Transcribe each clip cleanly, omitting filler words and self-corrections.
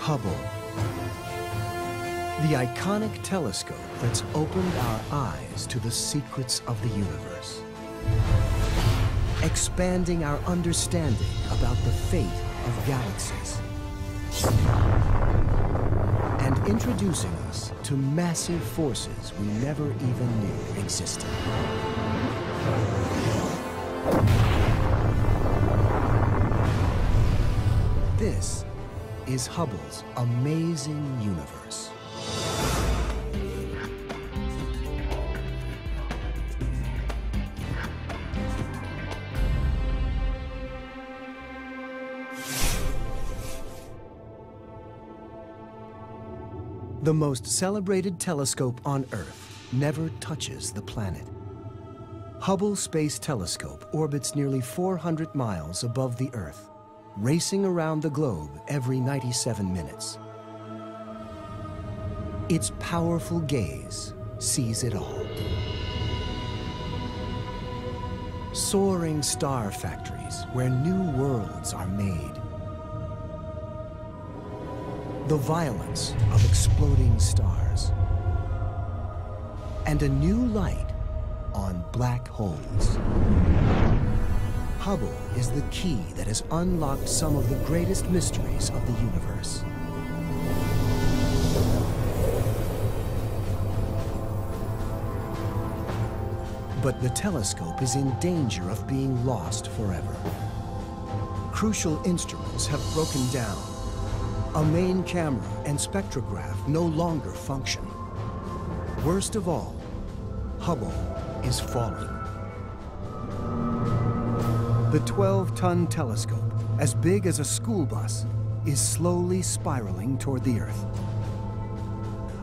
Hubble. The iconic telescope that's opened our eyes to the secrets of the universe, expanding our understanding about the fate of galaxies, and introducing us to massive forces we never even knew existed. This is Hubble's amazing universe. The most celebrated telescope on Earth never touches the planet. Hubble Space Telescope orbits nearly 400 miles above the Earth, racing around the globe every 97 minutes. Its powerful gaze sees it all. Soaring star factories where new worlds are made. The violence of exploding stars. And a new light on black holes. Hubble is the key that has unlocked some of the greatest mysteries of the universe. But the telescope is in danger of being lost forever. Crucial instruments have broken down. A main camera and spectrograph no longer function. Worst of all, Hubble is falling. The 12-ton telescope, as big as a school bus, is slowly spiraling toward the Earth.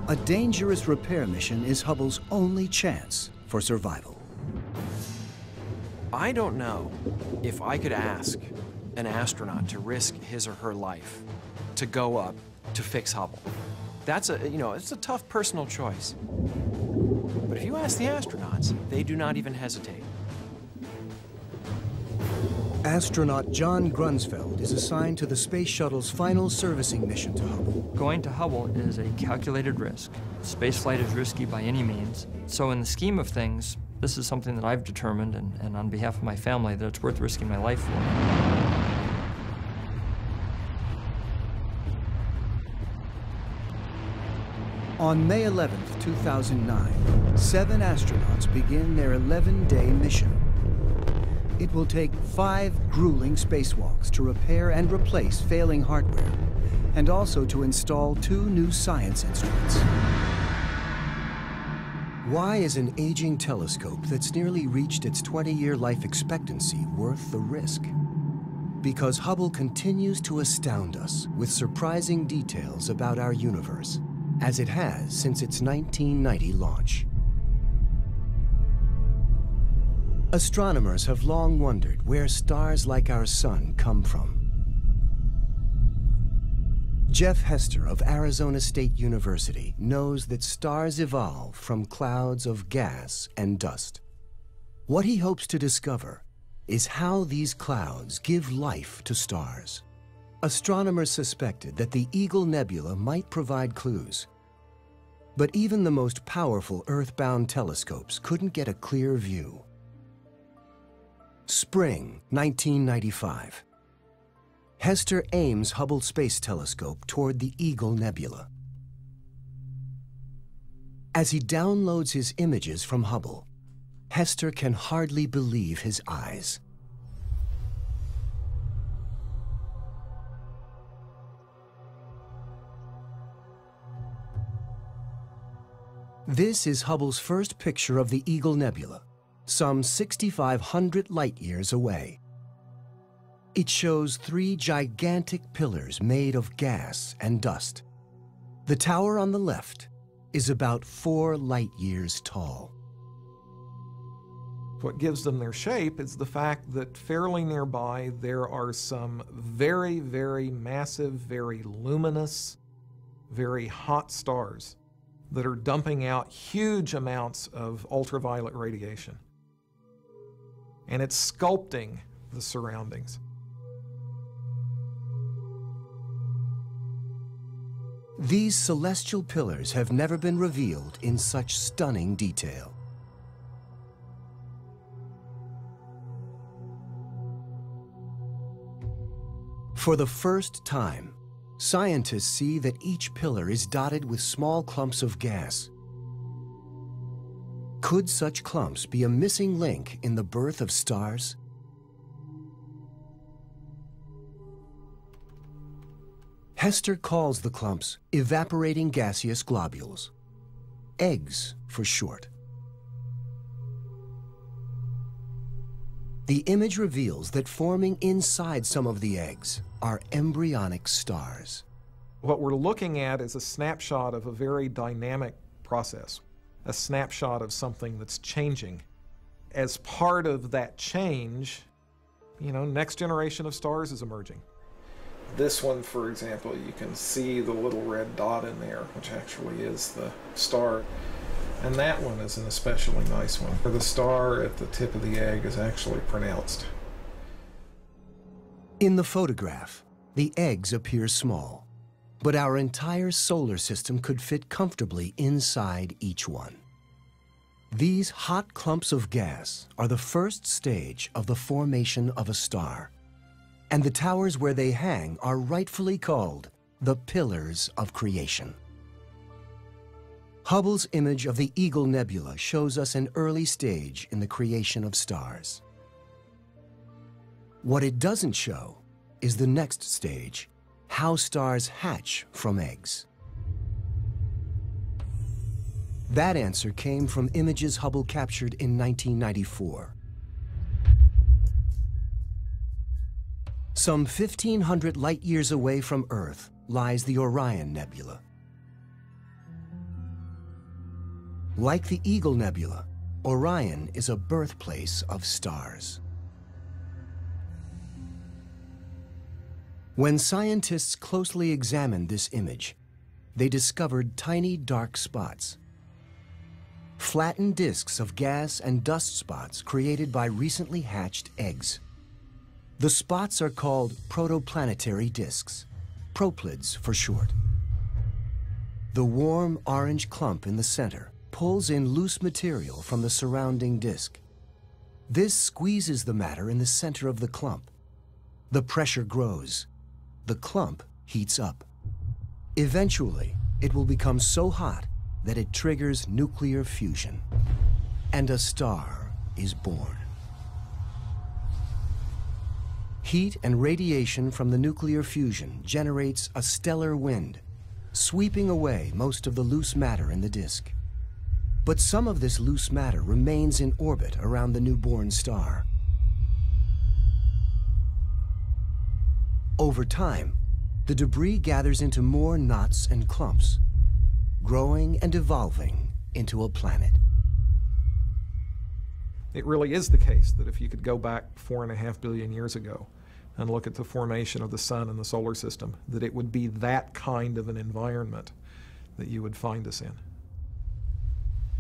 A dangerous repair mission is Hubble's only chance for survival. I don't know if I could ask an astronaut to risk his or her life to go up to fix Hubble. That's it's a tough personal choice. But if you ask the astronauts, they do not even hesitate. Astronaut John Grunsfeld is assigned to the space shuttle's final servicing mission to Hubble. Going to Hubble is a calculated risk. Spaceflight is risky by any means. So in the scheme of things, this is something that I've determined, and on behalf of my family, that it's worth risking my life for. On May 11, 2009, 7 astronauts begin their 11-day mission. It will take 5 grueling spacewalks to repair and replace failing hardware, and also to install 2 new science instruments. Why is an aging telescope that's nearly reached its 20-year life expectancy worth the risk? Because Hubble continues to astound us with surprising details about our universe, as it has since its 1990 launch. Astronomers have long wondered where stars like our sun come from. Jeff Hester of Arizona State University knows that stars evolve from clouds of gas and dust. What he hopes to discover is how these clouds give life to stars. Astronomers suspected that the Eagle Nebula might provide clues. But even the most powerful Earth-bound telescopes couldn't get a clear view. Spring 1995. Hester aims Hubble Space Telescope toward the Eagle Nebula. As he downloads his images from Hubble, Hester can hardly believe his eyes. This is Hubble's first picture of the Eagle Nebula, some 6,500 light-years away. It shows 3 gigantic pillars made of gas and dust. The tower on the left is about 4 light-years tall. What gives them their shape is the fact that fairly nearby there are some very, very massive, very luminous, very hot stars that are dumping out huge amounts of ultraviolet radiation. And it's sculpting the surroundings. These celestial pillars have never been revealed in such stunning detail. For the first time, scientists see that each pillar is dotted with small clumps of gas. Could such clumps be a missing link in the birth of stars? Hester calls the clumps evaporating gaseous globules, eggs for short. The image reveals that forming inside some of the eggs are embryonic stars. What we're looking at is a snapshot of a very dynamic process, a snapshot of something that's changing. As part of that change, next generation of stars is emerging. This one, for example, you can see the little red dot in there, which actually is the star. And that one is an especially nice one. The star at the tip of the egg is actually pronounced. In the photograph, the eggs appear small, but our entire solar system could fit comfortably inside each one. These hot clumps of gas are the first stage of the formation of a star, and the towers where they hang are rightfully called the pillars of creation. Hubble's image of the Eagle Nebula shows us an early stage in the creation of stars. What it doesn't show is the next stage, how stars hatch from eggs. That answer came from images Hubble captured in 1994. Some 1,500 light-years away from Earth lies the Orion Nebula. Like the Eagle Nebula, Orion is a birthplace of stars. When scientists closely examined this image, they discovered tiny dark spots, flattened disks of gas and dust spots created by recently hatched eggs. The spots are called protoplanetary disks, proplyds for short. The warm orange clump in the center pulls in loose material from the surrounding disk. This squeezes the matter in the center of the clump. The pressure grows. The clump heats up. Eventually, it will become so hot that it triggers nuclear fusion, and a star is born. Heat and radiation from the nuclear fusion generates a stellar wind, sweeping away most of the loose matter in the disk. But some of this loose matter remains in orbit around the newborn star. Over time, the debris gathers into more knots and clumps, growing and evolving into a planet. It really is the case that if you could go back 4.5 billion years ago and look at the formation of the sun and the solar system, that it would be that kind of an environment that you would find us in.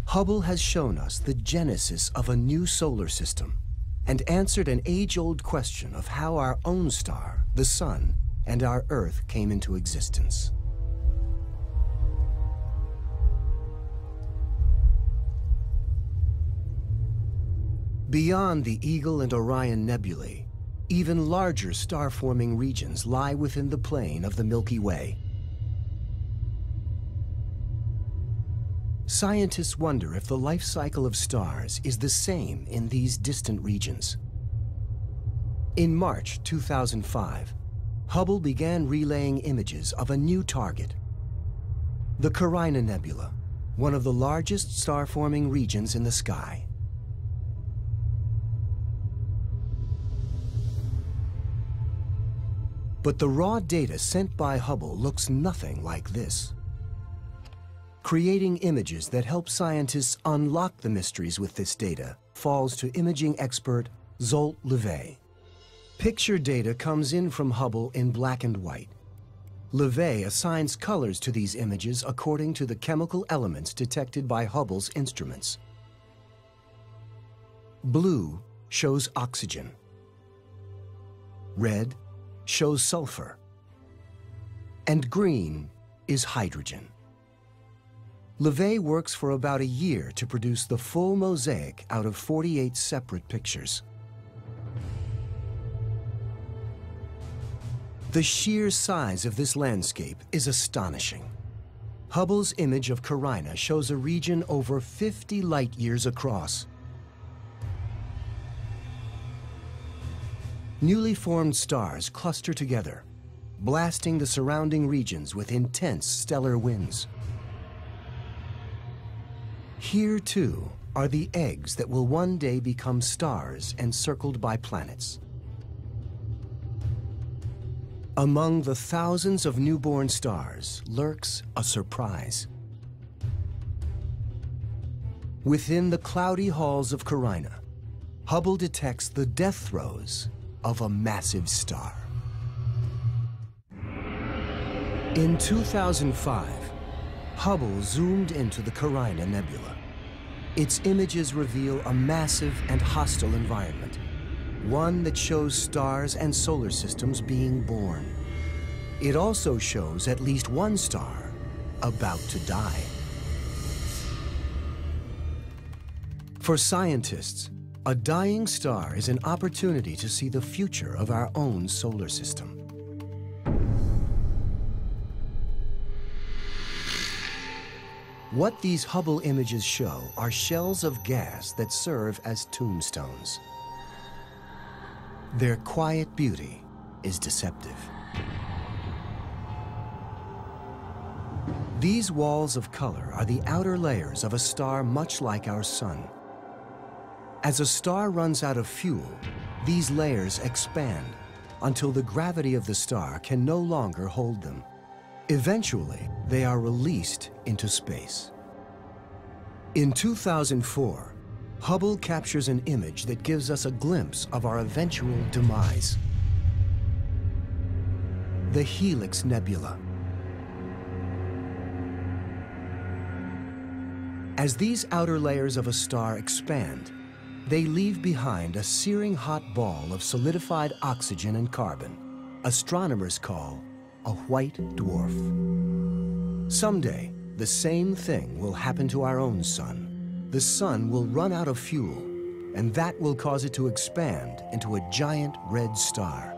Hubble has shown us the genesis of a new solar system and answered an age-old question of how our own star, the sun, and our Earth came into existence. Beyond the Eagle and Orion nebulae, even larger star-forming regions lie within the plane of the Milky Way. Scientists wonder if the life cycle of stars is the same in these distant regions. In March 2005, Hubble began relaying images of a new target, the Carina Nebula, one of the largest star-forming regions in the sky. But the raw data sent by Hubble looks nothing like this. Creating images that help scientists unlock the mysteries with this data falls to imaging expert Zsolt Levé. Picture data comes in from Hubble in black and white. Levé assigns colors to these images according to the chemical elements detected by Hubble's instruments. Blue shows oxygen. Red shows sulfur. And green is hydrogen. LeVay works for about a year to produce the full mosaic out of 48 separate pictures. The sheer size of this landscape is astonishing. Hubble's image of Carina shows a region over 50 light-years across. Newly formed stars cluster together, blasting the surrounding regions with intense stellar winds. Here, too, are the eggs that will one day become stars encircled by planets. Among the thousands of newborn stars lurks a surprise. Within the cloudy halls of Carina, Hubble detects the death throes of a massive star. In 2005, Hubble zoomed into the Carina Nebula. Its images reveal a massive and hostile environment, one that shows stars and solar systems being born. It also shows at least one star about to die. For scientists, a dying star is an opportunity to see the future of our own solar system. What these Hubble images show are shells of gas that serve as tombstones. Their quiet beauty is deceptive. These walls of color are the outer layers of a star much like our sun. As a star runs out of fuel, these layers expand until the gravity of the star can no longer hold them. Eventually, they are released into space. In 2004, Hubble captures an image that gives us a glimpse of our eventual demise. The Helix Nebula. As these outer layers of a star expand, they leave behind a searing hot ball of solidified oxygen and carbon, astronomers call a white dwarf. Someday, the same thing will happen to our own sun. The sun will run out of fuel, and that will cause it to expand into a giant red star.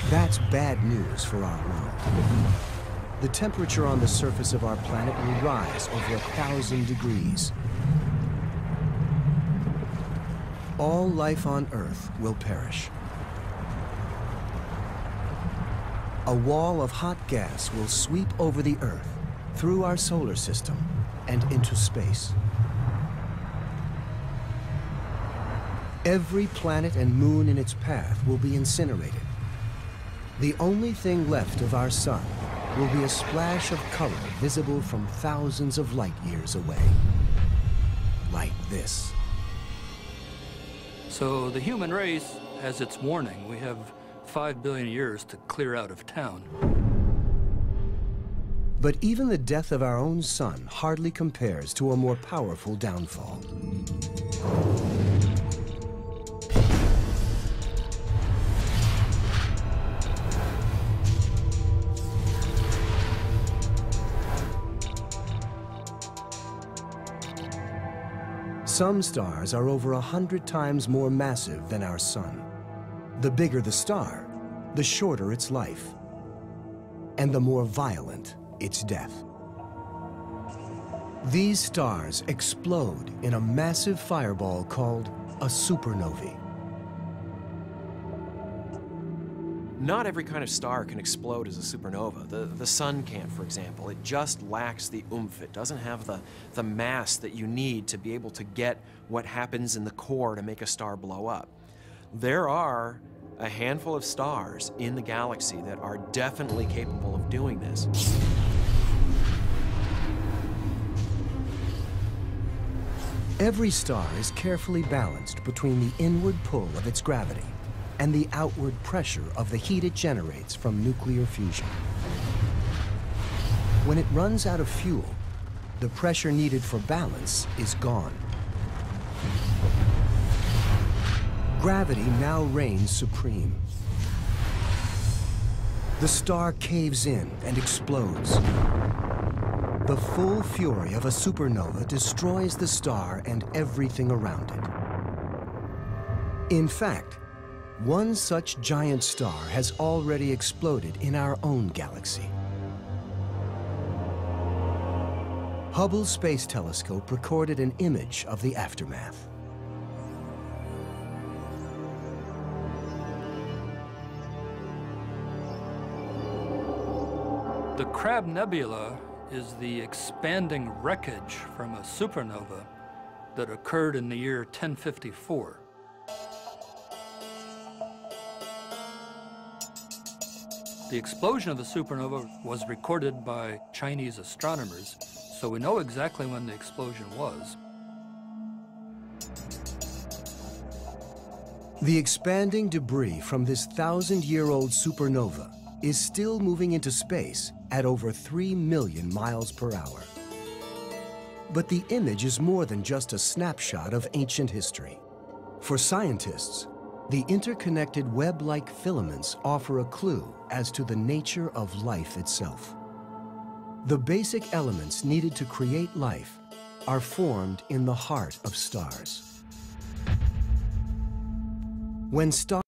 That's bad news for our world. The temperature on the surface of our planet will rise over 1,000 degrees. All life on Earth will perish. A wall of hot gas will sweep over the Earth, through our solar system, and into space. Every planet and moon in its path will be incinerated. The only thing left of our sun will be a splash of color visible from thousands of light years away. Like this. So the human race has its warning. We have 5 billion years to clear out of town. But even the death of our own sun hardly compares to a more powerful downfall. Some stars are over 100 times more massive than our sun. The bigger the star, the shorter its life, and the more violent its death. These stars explode in a massive fireball called a supernovae. Not every kind of star can explode as a supernova. The sun can't, for example. It just lacks the oomph. It doesn't have the mass that you need to be able to get what happens in the core to make a star blow up. There are a handful of stars in the galaxy that are definitely capable of doing this. Every star is carefully balanced between the inward pull of its gravity and the outward pressure of the heat it generates from nuclear fusion. When it runs out of fuel, the pressure needed for balance is gone. Gravity now reigns supreme. The star caves in and explodes. The full fury of a supernova destroys the star and everything around it. In fact, one such giant star has already exploded in our own galaxy. Hubble Space Telescope recorded an image of the aftermath. The Crab Nebula is the expanding wreckage from a supernova that occurred in the year 1054. The explosion of the supernova was recorded by Chinese astronomers, so we know exactly when the explosion was. The expanding debris from this 1,000-year-old supernova is still moving into space at over 3 million miles per hour. But the image is more than just a snapshot of ancient history. For scientists, the interconnected web-like filaments offer a clue as to the nature of life itself. The basic elements needed to create life are formed in the heart of stars. When stars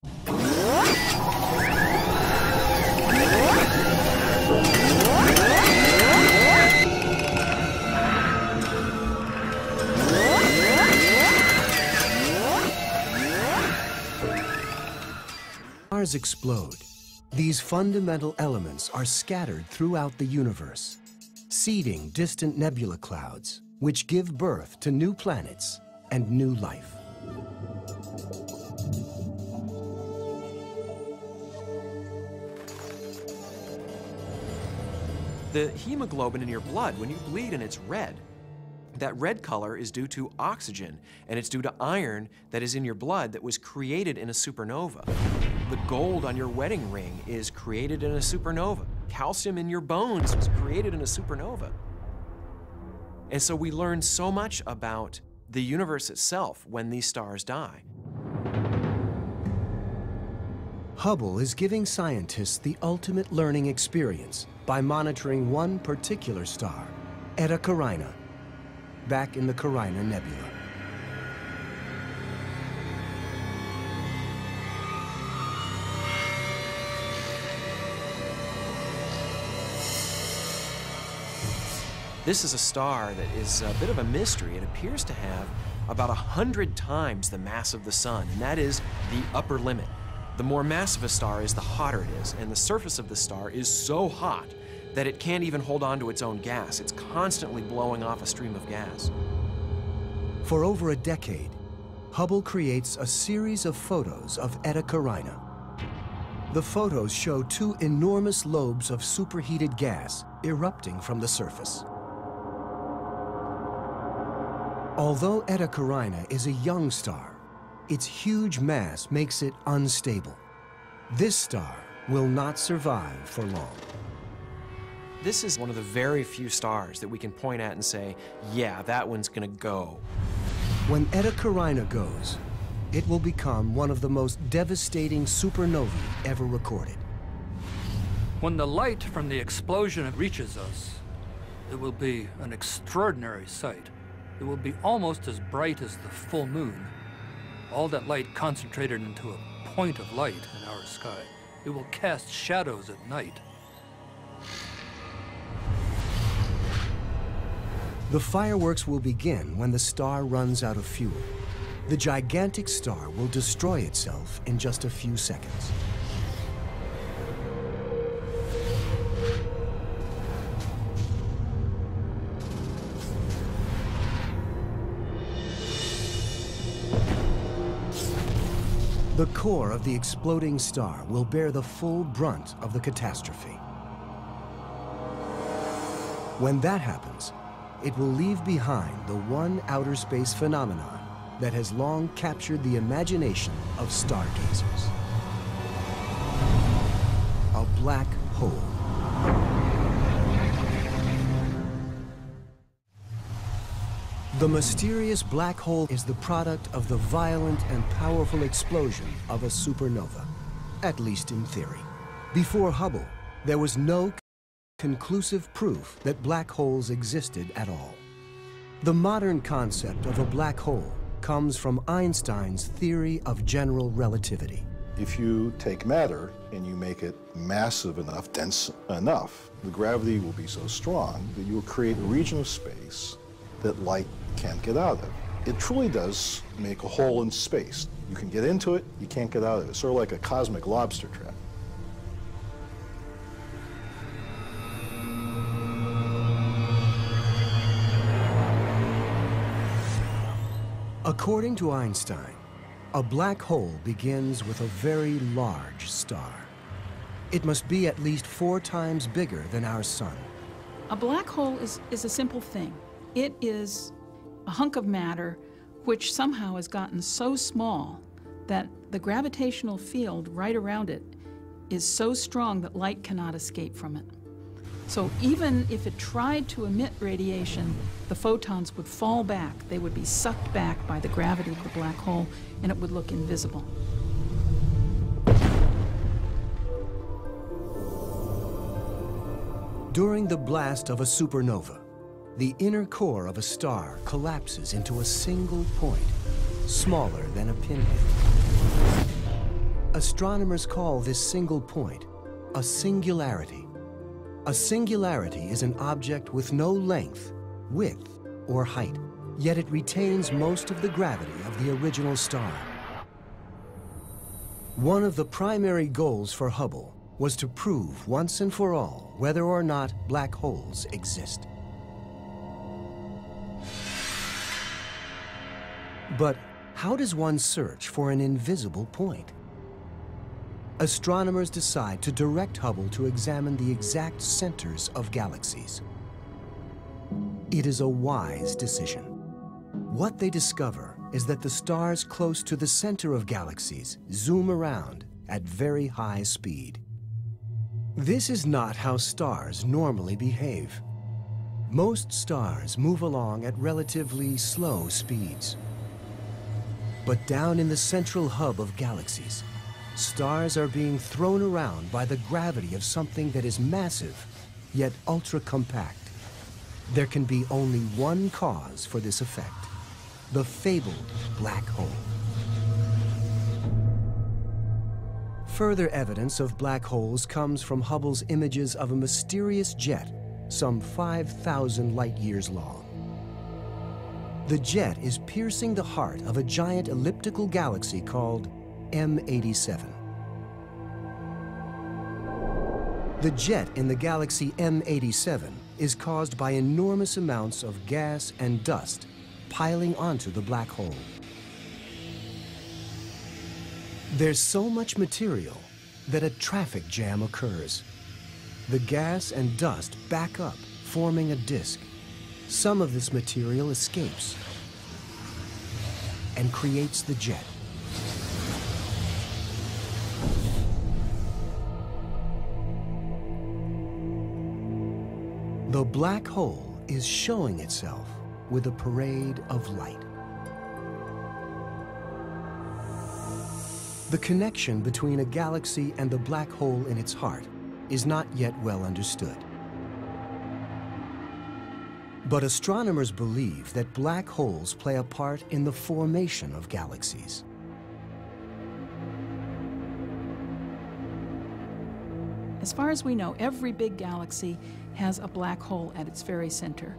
explode, these fundamental elements are scattered throughout the universe, seeding distant nebula clouds, which give birth to new planets and new life. The hemoglobin in your blood, when you bleed and it's red, that red color is due to oxygen, and it's due to iron that is in your blood that was created in a supernova. The gold on your wedding ring is created in a supernova. Calcium in your bones was created in a supernova. And so we learn so much about the universe itself when these stars die. Hubble is giving scientists the ultimate learning experience by monitoring one particular star, Eta Carina, back in the Carina Nebula. This is a star that is a bit of a mystery. It appears to have about 100 times the mass of the Sun, and that is the upper limit. The more massive a star is, the hotter it is, and the surface of the star is so hot that it can't even hold on to its own gas. It's constantly blowing off a stream of gas. For over a decade, Hubble creates a series of photos of Eta Carina. The photos show two enormous lobes of superheated gas erupting from the surface. Although Eta Carina is a young star, its huge mass makes it unstable. This star will not survive for long. This is one of the very few stars that we can point at and say, yeah, that one's gonna go. When Eta Carina goes, it will become one of the most devastating supernovae ever recorded. When the light from the explosion reaches us, it will be an extraordinary sight. It will be almost as bright as the full moon. All that light concentrated into a point of light in our sky. It will cast shadows at night. The fireworks will begin when the star runs out of fuel. The gigantic star will destroy itself in just a few seconds. The core of the exploding star will bear the full brunt of the catastrophe. When that happens, it will leave behind the one outer space phenomenon that has long captured the imagination of stargazers: a black hole. The mysterious black hole is the product of the violent and powerful explosion of a supernova, at least in theory. Before Hubble, there was no conclusive proof that black holes existed at all. The modern concept of a black hole comes from Einstein's theory of general relativity. If you take matter and you make it massive enough, dense enough, the gravity will be so strong that you will create a region of space that light can't get out of. It truly does make a hole in space. You can get into it, you can't get out of it. It's sort of like a cosmic lobster trap. According to Einstein, a black hole begins with a very large star. It must be at least 4 times bigger than our sun. A black hole is a simple thing. It is a hunk of matter which somehow has gotten so small that the gravitational field right around it is so strong that light cannot escape from it. So even if it tried to emit radiation, the photons would fall back. They would be sucked back by the gravity of the black hole, and it would look invisible. During the blast of a supernova, the inner core of a star collapses into a single point, smaller than a pinhead. Astronomers call this single point a singularity. A singularity is an object with no length, width, or height, yet it retains most of the gravity of the original star. One of the primary goals for Hubble was to prove once and for all whether or not black holes exist. But how does one search for an invisible point? Astronomers decide to direct Hubble to examine the exact centers of galaxies. It is a wise decision. What they discover is that the stars close to the center of galaxies zoom around at very high speed. This is not how stars normally behave. Most stars move along at relatively slow speeds. But down in the central hub of galaxies, stars are being thrown around by the gravity of something that is massive, yet ultra-compact. There can be only one cause for this effect: the fabled black hole. Further evidence of black holes comes from Hubble's images of a mysterious jet some 5,000 light-years long. The jet is piercing the heart of a giant elliptical galaxy called M87. The jet in the galaxy M87 is caused by enormous amounts of gas and dust piling onto the black hole. There's so much material that a traffic jam occurs. The gas and dust back up, forming a disk. Some of this material escapes and creates the jet. The black hole is showing itself with a parade of light. The connection between a galaxy and the black hole in its heart is not yet well understood. But astronomers believe that black holes play a part in the formation of galaxies. As far as we know, every big galaxy has a black hole at its very center.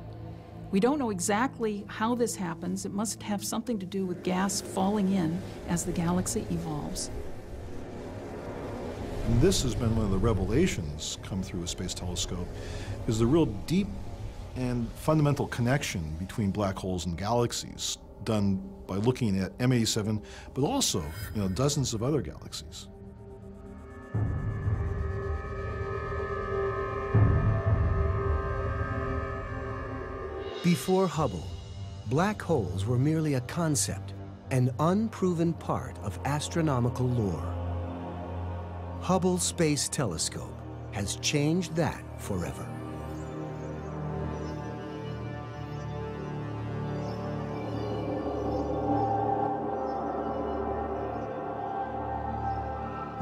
We don't know exactly how this happens. It must have something to do with gas falling in as the galaxy evolves. And this has been one of the revelations come through a space telescope, is the real deep and fundamental connection between black holes and galaxies done by looking at M87, but also, dozens of other galaxies. Before Hubble, black holes were merely a concept, an unproven part of astronomical lore. Hubble Space Telescope has changed that forever.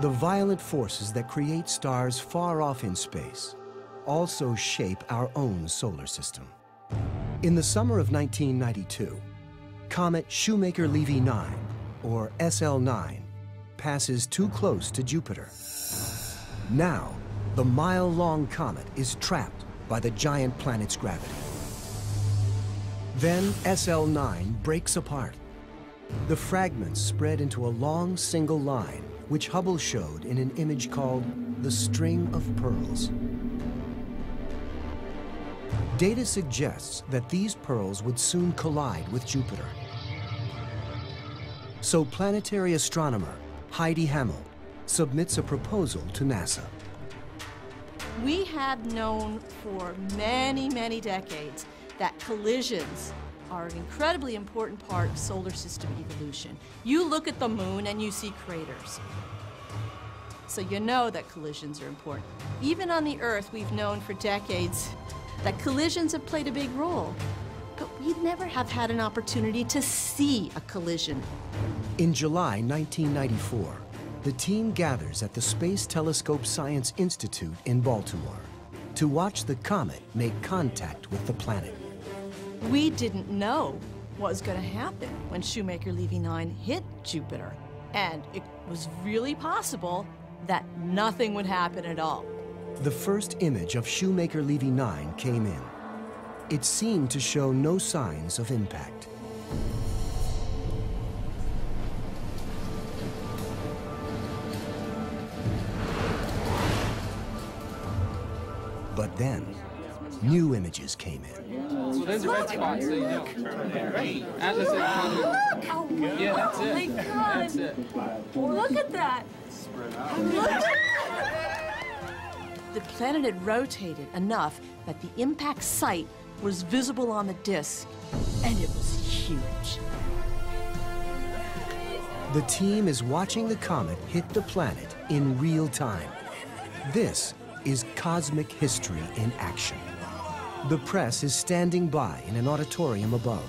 The violent forces that create stars far off in space also shape our own solar system. In the summer of 1992, comet Shoemaker-Levy 9, or SL9, passes too close to Jupiter. Now, the mile-long comet is trapped by the giant planet's gravity. Then SL9 breaks apart. The fragments spread into a long single line, which Hubble showed in an image called the String of Pearls. Data suggests that these pearls would soon collide with Jupiter. So planetary astronomer Heidi Hammel submits a proposal to NASA. We have known for many, many decades that collisions are an incredibly important part of solar system evolution. You look at the moon and you see craters. So you know that collisions are important. Even on the Earth, we've known for decades that collisions have played a big role. But we never have had an opportunity to see a collision. In July 1994, the team gathers at the Space Telescope Science Institute in Baltimore to watch the comet make contact with the planet. We didn't know what was going to happen when Shoemaker-Levy 9 hit Jupiter. And it was really possible that nothing would happen at all. The first image of Shoemaker-Levy 9 came in. It seemed to show no signs of impact. But then, new images came in. Well, there's a red spot, so you know. Atlas is Oh, yeah, that's it. my God. That's it. Look at that. The planet had rotated enough that the impact site was visible on the disk, and it was huge. The team is watching the comet hit the planet in real time. This is cosmic history in action. The press is standing by in an auditorium above.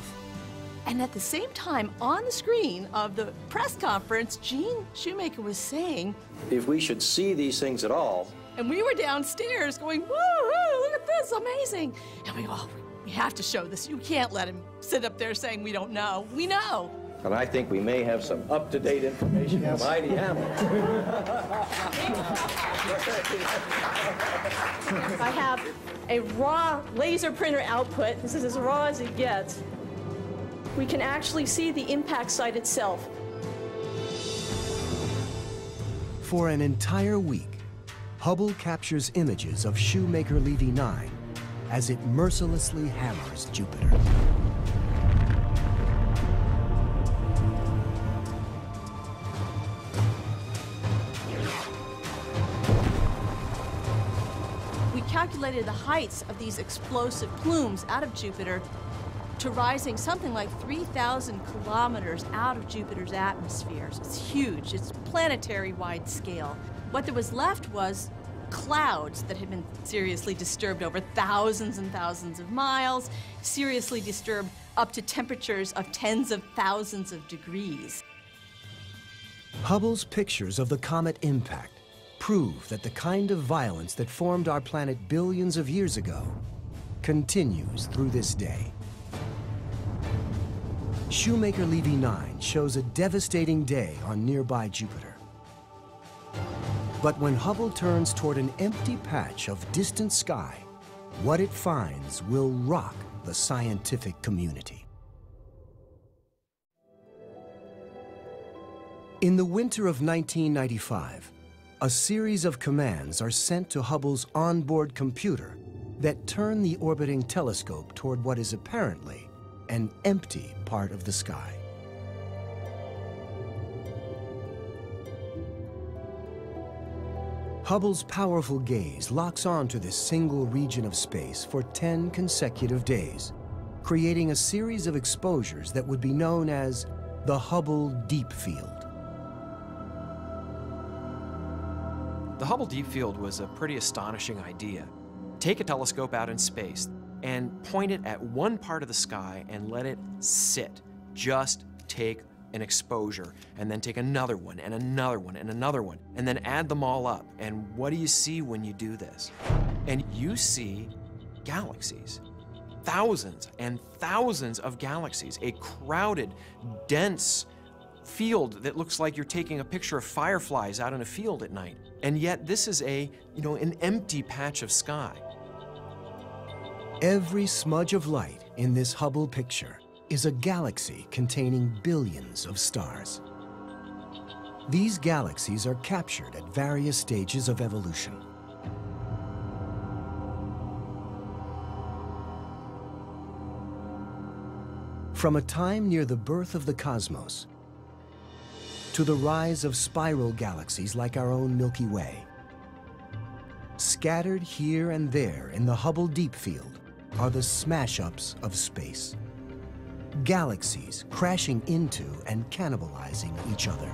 And at the same time, on the screen of the press conference, Gene Shoemaker was saying, if we should see these things at all. And we were downstairs going, woo, look at this, amazing. And we go, oh, we have to show this. You can't let him sit up there saying we don't know. We know. And I think we may have some up-to-date information from Heidi Hammel. I have a raw laser printer output. This is as raw as it gets. We can actually see the impact site itself. For an entire week, Hubble captures images of Shoemaker-Levy 9 as it mercilessly hammers Jupiter. We calculated the heights of these explosive plumes out of Jupiter to rising something like 3,000 kilometers out of Jupiter's atmosphere. So it's huge. It's planetary-wide scale. What there was left was clouds that had been seriously disturbed over thousands and thousands of miles, seriously disturbed up to temperatures of tens of thousands of degrees. Hubble's pictures of the comet impact prove that the kind of violence that formed our planet billions of years ago continues through this day. Shoemaker-Levy 9 shows a devastating day on nearby Jupiter. But when Hubble turns toward an empty patch of distant sky, what it finds will rock the scientific community. In the winter of 1995, a series of commands are sent to Hubble's onboard computer that turn the orbiting telescope toward what is apparently an empty part of the sky. Hubble's powerful gaze locks onto this single region of space for 10 consecutive days, creating a series of exposures that would be known as the Hubble Deep Field. The Hubble Deep Field was a pretty astonishing idea. Take a telescope out in space and point it at one part of the sky and let it sit. Just take an exposure, and then take another one, and another one, and another one, and then add them all up. And what do you see when you do this? And you see galaxies. Thousands and thousands of galaxies. A crowded, dense field that looks like you're taking a picture of fireflies out in a field at night. And yet this is an empty patch of sky. Every smudge of light in this Hubble picture is a galaxy containing billions of stars. These galaxies are captured at various stages of evolution. From a time near the birth of the cosmos to the rise of spiral galaxies like our own Milky Way, scattered here and there in the Hubble Deep Field are the smash-ups of space. Galaxies crashing into and cannibalizing each other.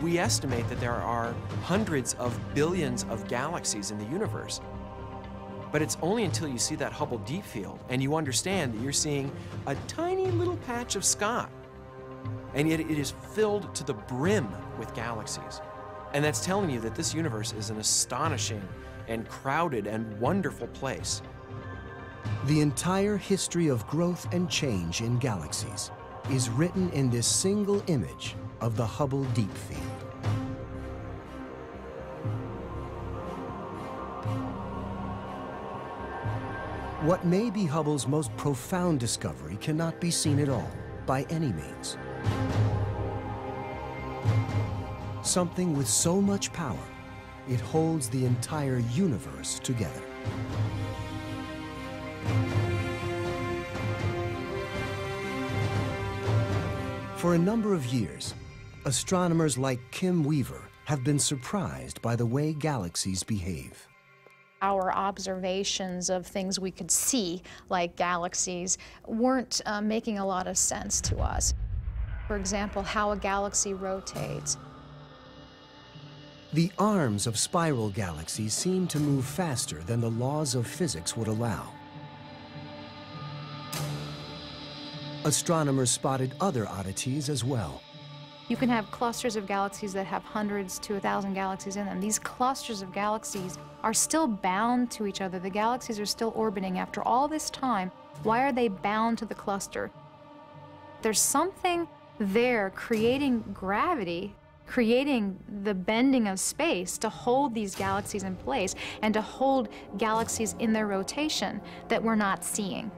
We estimate that there are hundreds of billions of galaxies in the universe. But it's only until you see that Hubble Deep Field and you understand that you're seeing a tiny little patch of sky. And yet it is filled to the brim with galaxies. And that's telling you that this universe is an astonishing and crowded and wonderful place. The entire history of growth and change in galaxies is written in this single image of the Hubble Deep Field. What may be Hubble's most profound discovery cannot be seen at all, by any means. Something with so much power, it holds the entire universe together. For a number of years, astronomers like Kim Weaver have been surprised by the way galaxies behave. Our observations of things we could see, like galaxies, weren't making a lot of sense to us. For example, how a galaxy rotates. The arms of spiral galaxies seem to move faster than the laws of physics would allow. Astronomers spotted other oddities as well. You can have clusters of galaxies that have hundreds to 1,000 galaxies in them. These clusters of galaxies are still bound to each other. The galaxies are still orbiting after all this time. Why are they bound to the cluster? There's something there creating gravity, creating the bending of space to hold these galaxies in place and to hold galaxies in their rotation that we're not seeing.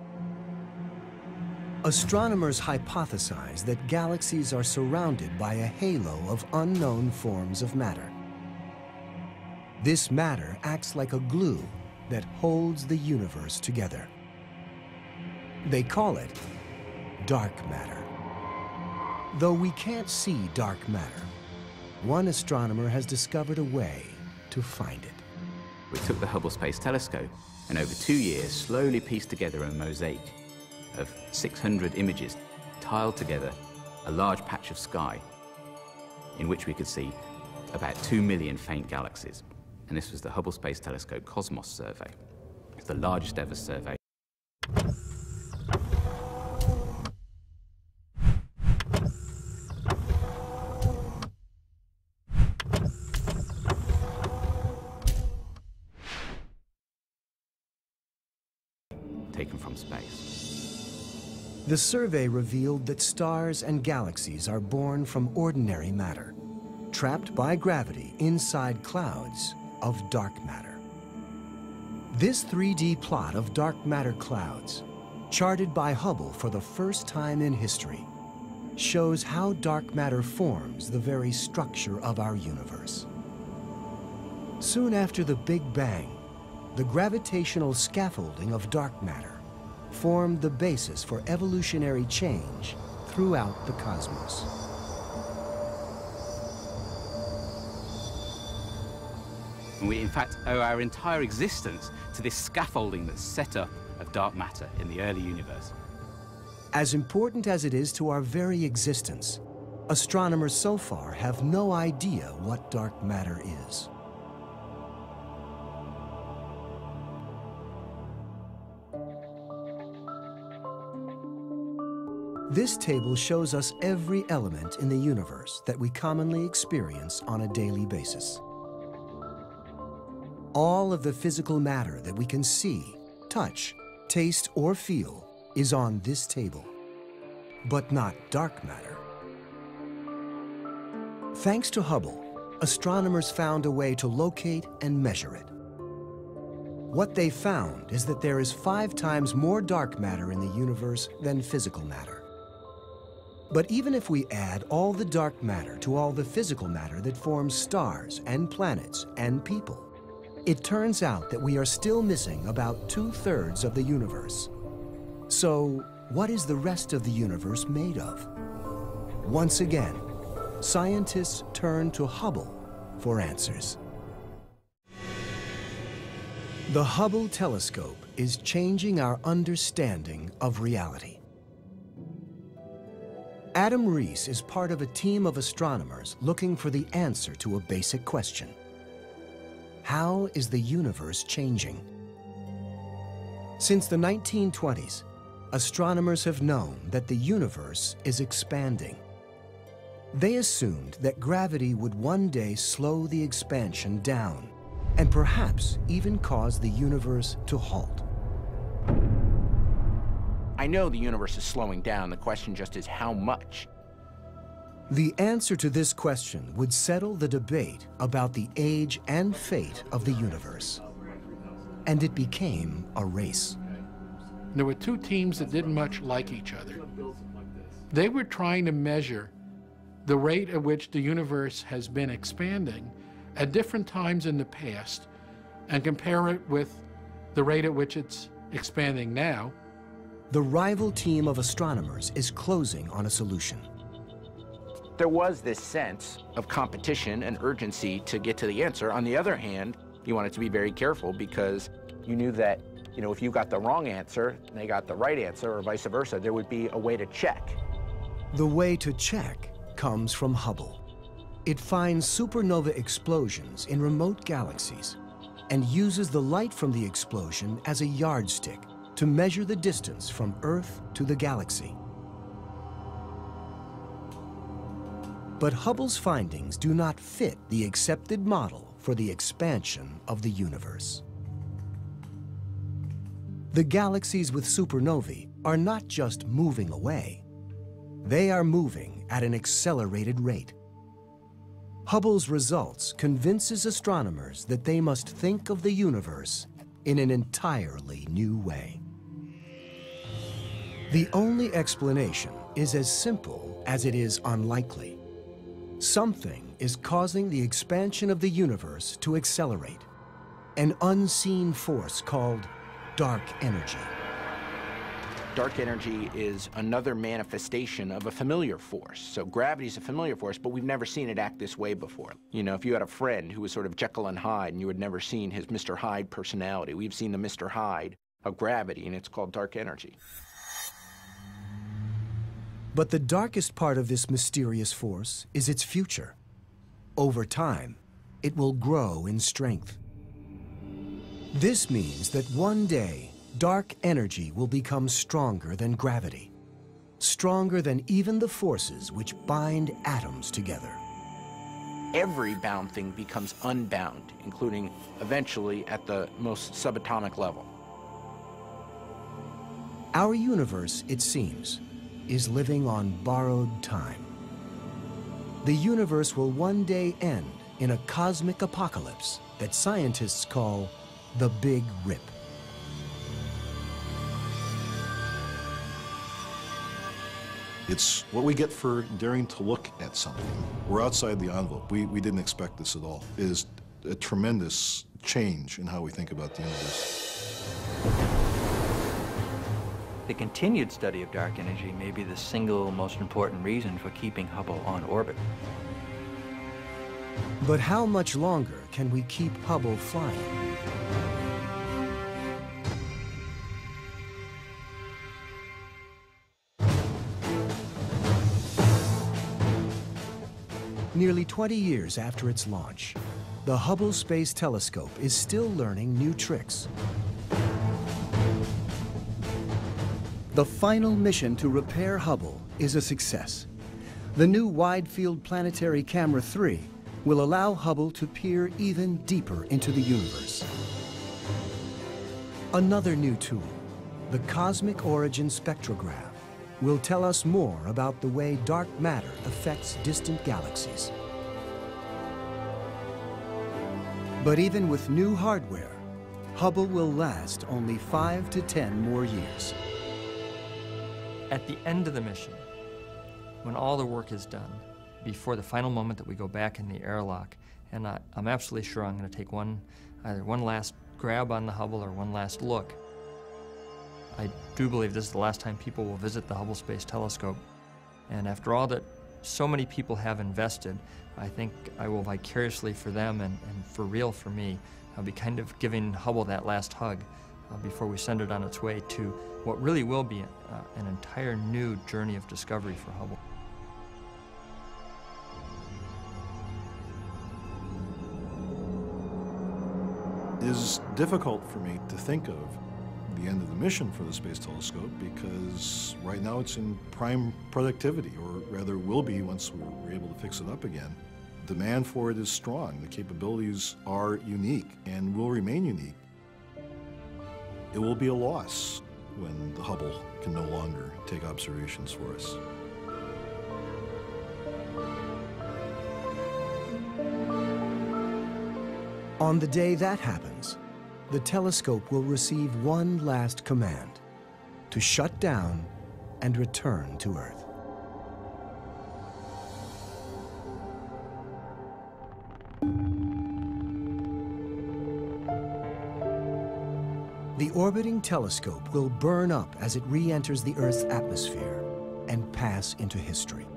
Astronomers hypothesize that galaxies are surrounded by a halo of unknown forms of matter. This matter acts like a glue that holds the universe together. They call it dark matter. Though we can't see dark matter, one astronomer has discovered a way to find it. We took the Hubble Space Telescope and over 2 years slowly pieced together a mosaic of 600 images, tiled together a large patch of sky in which we could see about 2 million faint galaxies. And this was the Hubble Space Telescope Cosmos survey. It's the largest ever survey. Taken from space. The survey revealed that stars and galaxies are born from ordinary matter, trapped by gravity inside clouds of dark matter. This 3D plot of dark matter clouds, charted by Hubble for the first time in history, shows how dark matter forms the very structure of our universe. Soon after the Big Bang, the gravitational scaffolding of dark matter formed the basis for evolutionary change throughout the cosmos. We, in fact, owe our entire existence to this scaffolding that's set up of dark matter in the early universe. As important as it is to our very existence, astronomers so far have no idea what dark matter is. This table shows us every element in the universe that we commonly experience on a daily basis. All of the physical matter that we can see, touch, taste, or feel is on this table, but not dark matter. Thanks to Hubble, astronomers found a way to locate and measure it. What they found is that there is 5 times more dark matter in the universe than physical matter. But even if we add all the dark matter to all the physical matter that forms stars and planets and people, it turns out that we are still missing about 2/3 of the universe. So, what is the rest of the universe made of? Once again, scientists turn to Hubble for answers. The Hubble telescope is changing our understanding of reality. Adam Rees is part of a team of astronomers looking for the answer to a basic question. How is the universe changing? Since the 1920s, astronomers have known that the universe is expanding. They assumed that gravity would one day slow the expansion down, and perhaps even cause the universe to halt. I know the universe is slowing down. The question just is how much? The answer to this question would settle the debate about the age and fate of the universe. And it became a race. There were 2 teams that didn't much like each other. They were trying to measure the rate at which the universe has been expanding at different times in the past and compare it with the rate at which it's expanding now. The rival team of astronomers is closing on a solution. There was this sense of competition and urgency to get to the answer. On the other hand, you wanted to be very careful because you knew that, if you got the wrong answer and they got the right answer or vice versa, there would be a way to check. The way to check comes from Hubble. It finds supernova explosions in remote galaxies and uses the light from the explosion as a yardstick to measure the distance from Earth to the galaxy. But Hubble's findings do not fit the accepted model for the expansion of the universe. The galaxies with supernovae are not just moving away. They are moving at an accelerated rate. Hubble's results convinces astronomers that they must think of the universe in an entirely new way. The only explanation is as simple as it is unlikely. Something is causing the expansion of the universe to accelerate, an unseen force called dark energy. Dark energy is another manifestation of a familiar force. So gravity is a familiar force, but we've never seen it act this way before. If you had a friend who was sort of Jekyll and Hyde and you had never seen his Mr. Hyde personality, we've seen the Mr. Hyde of gravity, and it's called dark energy. But the darkest part of this mysterious force is its future. Over time, it will grow in strength. This means that one day, dark energy will become stronger than gravity, stronger than even the forces which bind atoms together. Every bound thing becomes unbound, including eventually at the most subatomic level. Our universe, it seems, is living on borrowed time. The universe will one day end in a cosmic apocalypse that scientists call the Big Rip. It's what we get for daring to look at something. We're outside the envelope. We didn't expect this at all. It is a tremendous change in how we think about the universe. The continued study of dark energy may be the single most important reason for keeping Hubble on orbit. But how much longer can we keep Hubble flying? Nearly 20 years after its launch, the Hubble Space Telescope is still learning new tricks. The final mission to repair Hubble is a success. The new Wide-Field Planetary Camera 3 will allow Hubble to peer even deeper into the universe. Another new tool, the Cosmic Origin Spectrograph, will tell us more about the way dark matter affects distant galaxies. But even with new hardware, Hubble will last only 5 to 10 more years. At the end of the mission, when all the work is done, before the final moment that we go back in the airlock, and I'm absolutely sure I'm going to take either one last grab on the Hubble or one last look. I do believe this is the last time people will visit the Hubble Space Telescope. And after all that so many people have invested, I think I will vicariously for them and for real for me, I'll be kind of giving Hubble that last hug before we send it on its way to what really will be an entire new journey of discovery for Hubble. It is difficult for me to think of the end of the mission for the Space Telescope because right now it's in prime productivity, or rather will be once we're able to fix it up again. Demand for it is strong. The capabilities are unique and will remain unique. It will be a loss when the Hubble can no longer take observations for us. On the day that happens, the telescope will receive one last command: to shut down and return to Earth. The orbiting telescope will burn up as it re-enters the Earth's atmosphere and pass into history.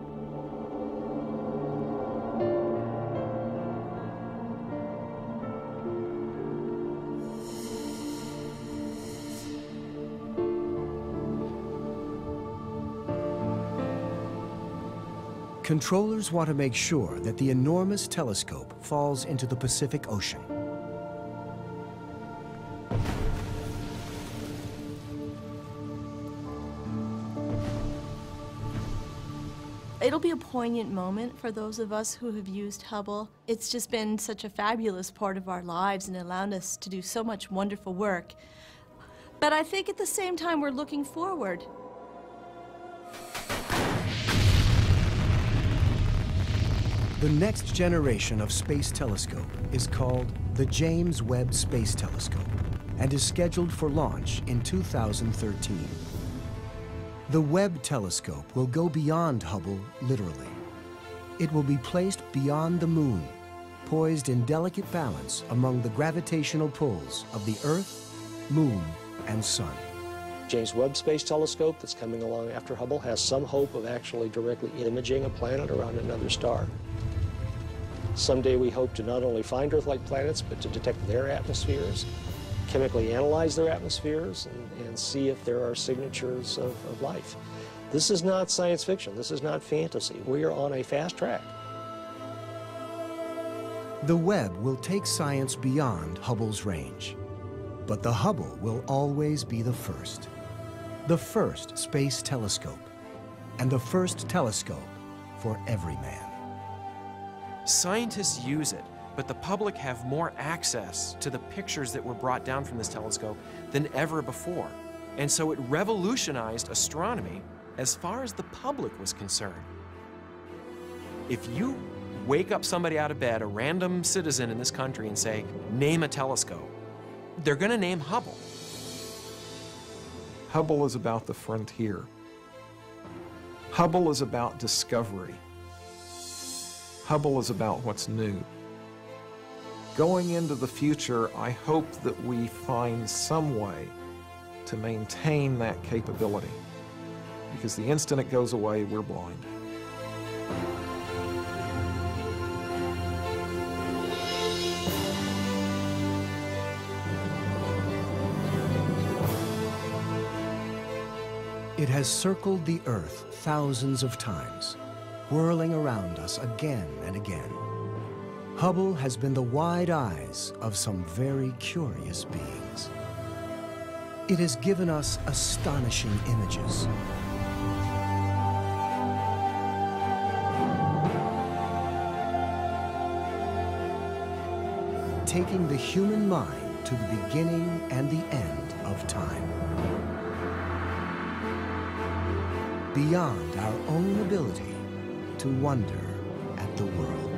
Controllers want to make sure that the enormous telescope falls into the Pacific Ocean. It'll be a poignant moment for those of us who have used Hubble. It's just been such a fabulous part of our lives and allowed us to do so much wonderful work. But I think at the same time we're looking forward. The next generation of space telescope is called the James Webb Space Telescope and is scheduled for launch in 2013. The Webb telescope will go beyond Hubble literally. It will be placed beyond the moon, poised in delicate balance among the gravitational pulls of the Earth, moon, and sun. James Webb Space Telescope that's coming along after Hubble has some hope of actually directly imaging a planet around another star. Someday we hope to not only find Earth-like planets, but to detect their atmospheres, chemically analyze their atmospheres, and see if there are signatures of life. This is not science fiction. This is not fantasy. We are on a fast track. The Webb will take science beyond Hubble's range. But the Hubble will always be the first space telescope, and the first telescope for every man. Scientists use it, but the public have more access to the pictures that were brought down from this telescope than ever before. And so it revolutionized astronomy as far as the public was concerned. If you wake up somebody out of bed, a random citizen in this country, and say, name a telescope, they're going to name Hubble. Hubble is about the frontier. Hubble is about discovery. Hubble is about what's new. Going into the future, I hope that we find some way to maintain that capability, because the instant it goes away, we're blind. It has circled the Earth thousands of times, whirling around us again and again. Hubble has been the wide eyes of some very curious beings. It has given us astonishing images. Taking the human mind to the beginning and the end of time. Beyond our own ability to wonder at the world.